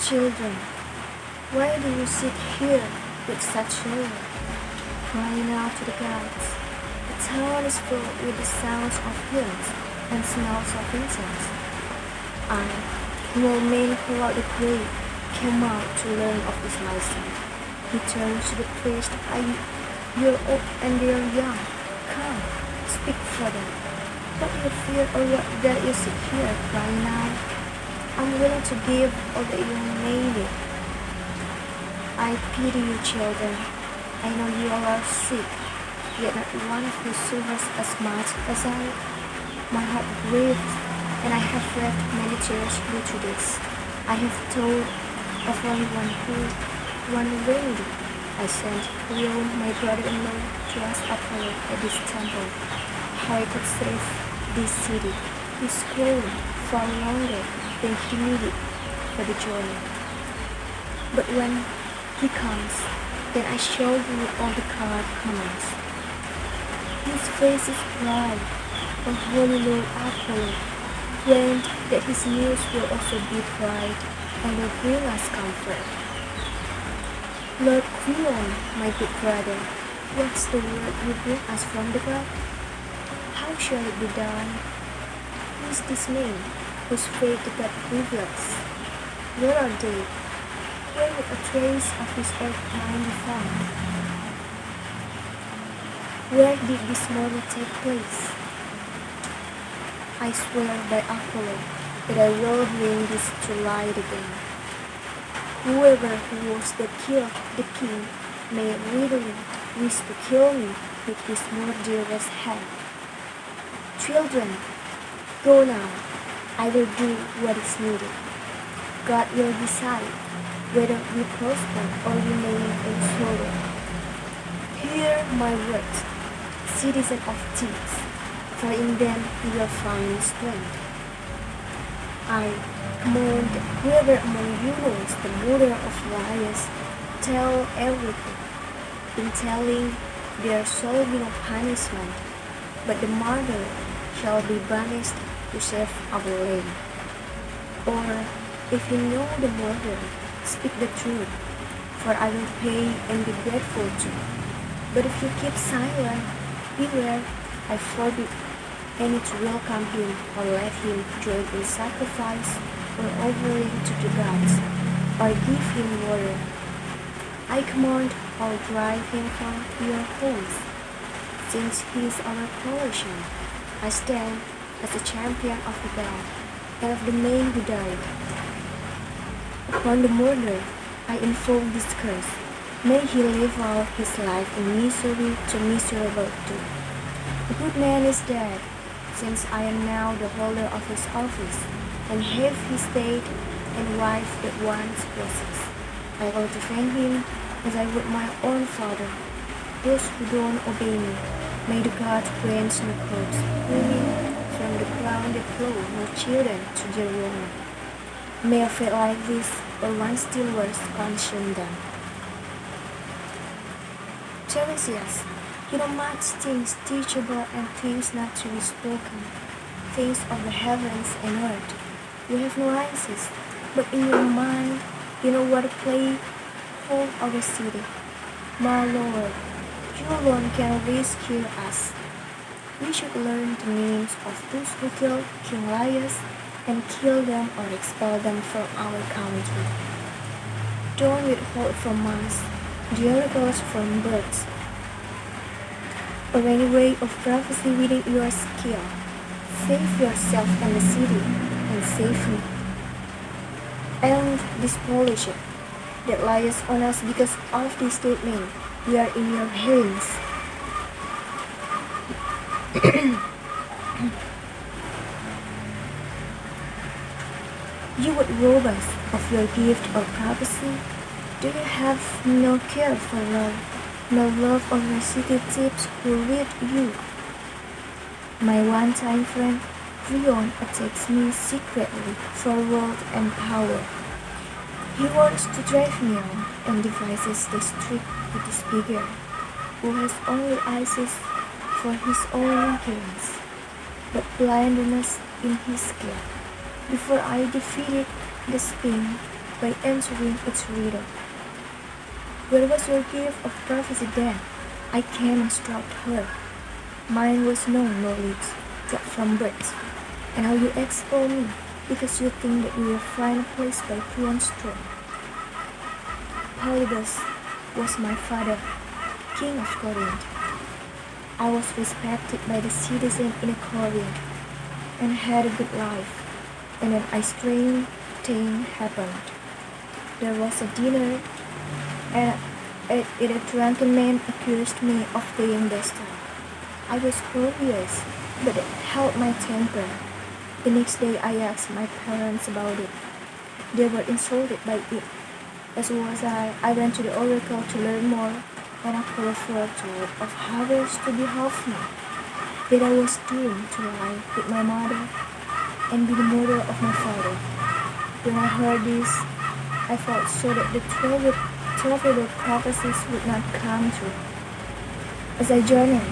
Children, why do you sit here with such sorrow, crying out to the gods? The town is filled with the sounds of hymns and smells of incense. I, an old man called the grave, came out to learn of this lesson. He turned to the priest. You're old and they're young. Come, speak for them. What do you fear or what that you sit here crying out? I'm willing to give all that you may need. I pity you, children. I know you all are sick, yet not one of you suffers as much as I. My heart grieves, and I have wept many tears due to this. I have told of only one remedy. I sent Leo, my brother-in-law, to ask Apollo at this temple how he could save this city. He's growing far longer than he needed for the journey. But when he comes, then I show you all the card commands. His face is bright, O holy Lord Apollo, grant that his news will also be bright and will bring us comfort. Lord Creon, my good brother, what's the word you bring us from the God? How shall it be done? Who is this man whose fate the God reveals? Where are they? Where would a trace of his old time be found? Where did this murder take place? I swear by Apollo that I will bring this to light again. Whoever who was that killed the king may readily wish to kill me with his murderous hand. Children, go now. I will do what is needed. God will decide whether we prosper or remain in sorrow. Hear my words, citizen of Thebes, for in them you will find strength. I command that whoever among you knows the murder of Laius, tell everything. In telling, there shall be no punishment, but the murderer shall be banished to save our land. Or, if you know the murderer, speak the truth, for I will pay and be grateful too. But if you keep silent, beware, I forbid any to welcome him or let him join in sacrifice or offering to the gods, or give him water. I command or drive him from your homes. Since he is our coalition, I stand as a champion of the God and of the man who died. Upon the murderer, I invoke this curse. May he live out his life in misery to miserable too. The good man is dead, since I am now the holder of his office, and have his state and wife that once was his. I will defend him as I would my own father. Those who don't obey me, may the gods grant no corpse, women from the ground that flow, no children to their womb. May a fate like this, or one still worse, consume them. Tiresias, you know much things teachable and things not to be spoken, things of the heavens and earth. You have no eyes, but in your mind you know what a plague hold our city. My Lord, you alone can rescue us. We should learn the names of those who killed King Laius and kill them or expel them from our country. Don't withhold from us the oracles from birds, or any way of prophecy within your skill. Save yourself and the city, and save me. And this pollution that lies on us because of this statement, we are in your hands. You would rob us of your gift or prophecy? Do you have no care for love, no love of your city tips who read you? My one-time friend, Creon, attacks me secretly for wealth and power. He wants to drive me on and devises this trick with this beggar, who has only eyes for his own gains, but blindness in his skill. Before I defeated the spin, by answering its riddle. Where was your gift of prophecy then? I came and struck her. Mine was no knowledge, got from birth. And how you expel me, because you think that you will find a place by pure strength. Oedipus was my father, king of Corinth. I was respected by the citizens in Corinth, and had a good life. And then a strange thing happened. There was a dinner, and at it a drunken man accused me of being bastard. I was furious, but held my temper. The next day I asked my parents about it. They were insulted by it. As was I went to the oracle to learn more, and I preferred to of others to behalf me. That I was doomed to lie with my mother and be the mother of my father. When I heard this, I felt sure that the terrible prophecies would not come true. As I journeyed,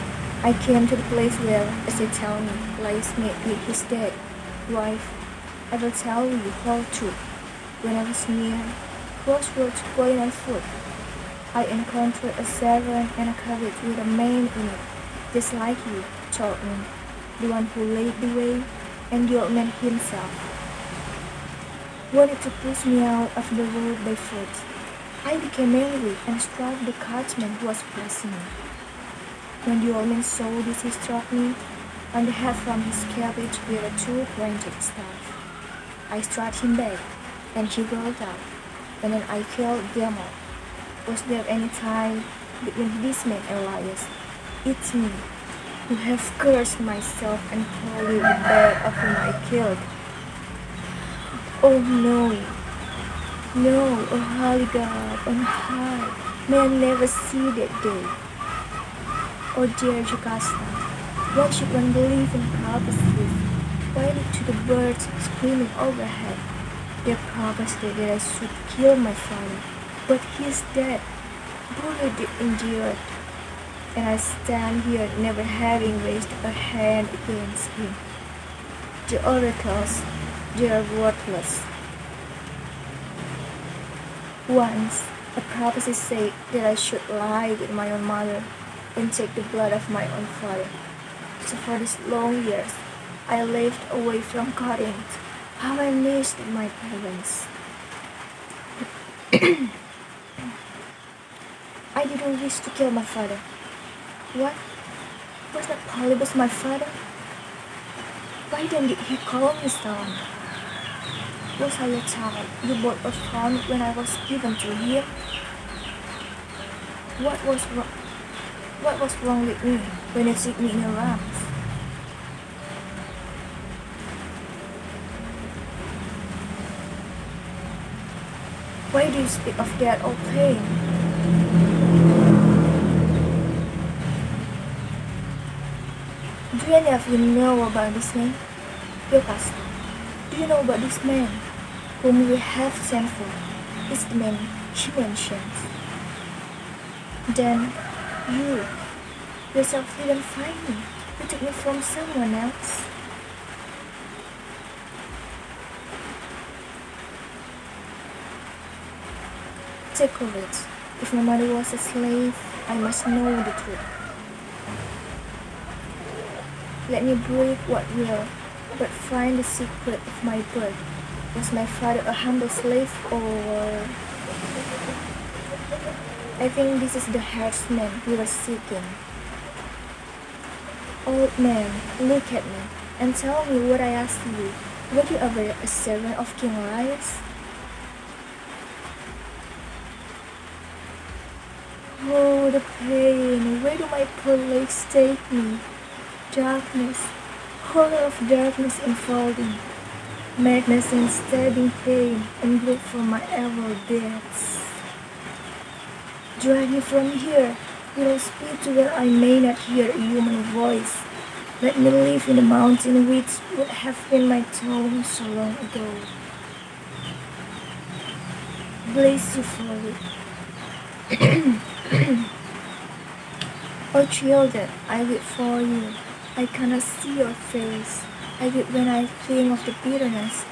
I came to the place where, as they tell me, lies Smith with his dead wife. I will tell you whole truth. When I was near crossroads going on foot, I encountered a servant and a carriage with a man in it, just like you, told me, the one who laid the way, and the old man himself wanted to push me out of the road by foot. I became angry and struck the cartsman who was passing me. When the old man saw this, he struck me on the head from his carriage with a two-pointed staff. I struck him back, and he rolled out, and then I killed them all. Was there any tie between this man and Elias? It's me, who have cursed myself and called you the bear of whom I killed. Oh no, no, oh holy God on high, may I never see that day. Oh dear Jocasta, why should one believe in prophecies? Why look to the birds screaming overhead? They promised that I should kill my father, but he is dead, buried in the earth, and I stand here never having raised a hand against him. The oracles, they are worthless. Once, a prophecy said that I should lie with my own mother and take the blood of my own father. So for these long years, I lived away from Corinth. How I missed my parents. I didn't wish to kill my father. What? Was not Oedipus my father? Why then did he call me son? Was I a child you both were found when I was given to him? What was wrong with me when you took me in your arms? Why do you speak of death or pain? Do any of you know about this man? Jocasta, do you know about this man whom we have sent for? Is the man he mentions. Then you yourself didn't find me. You took me from someone else. Take courage. If my mother was a slave, I must know the truth. Let me break what will, but find the secret of my birth. Was my father a humble slave, or... I think this is the herdsman we were seeking. Old man, look at me, and tell me what I asked you. Were you ever a servant of King Elias? Oh, the pain! Where do my poor legs take me? Darkness, horror of darkness enfolding, madness and stabbing pain, and grief for my ever deaths. Drive me from here, little speed to where I may not hear a human voice. Let me live in the mountain which would have been my tomb so long ago. Bless you for it. Oh children, I wait for you. I cannot see your face. I wait when I think of the bitterness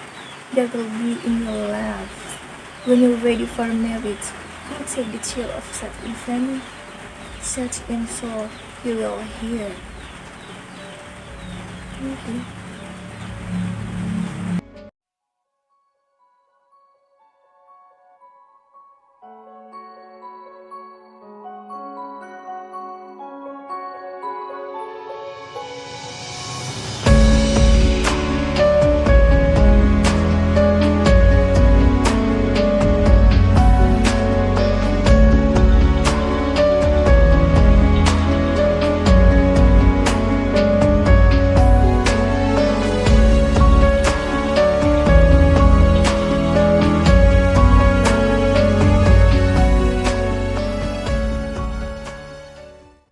that will be in your life. When you're ready for marriage, come take the chair of such infamy, such insult you will hear. Thank you.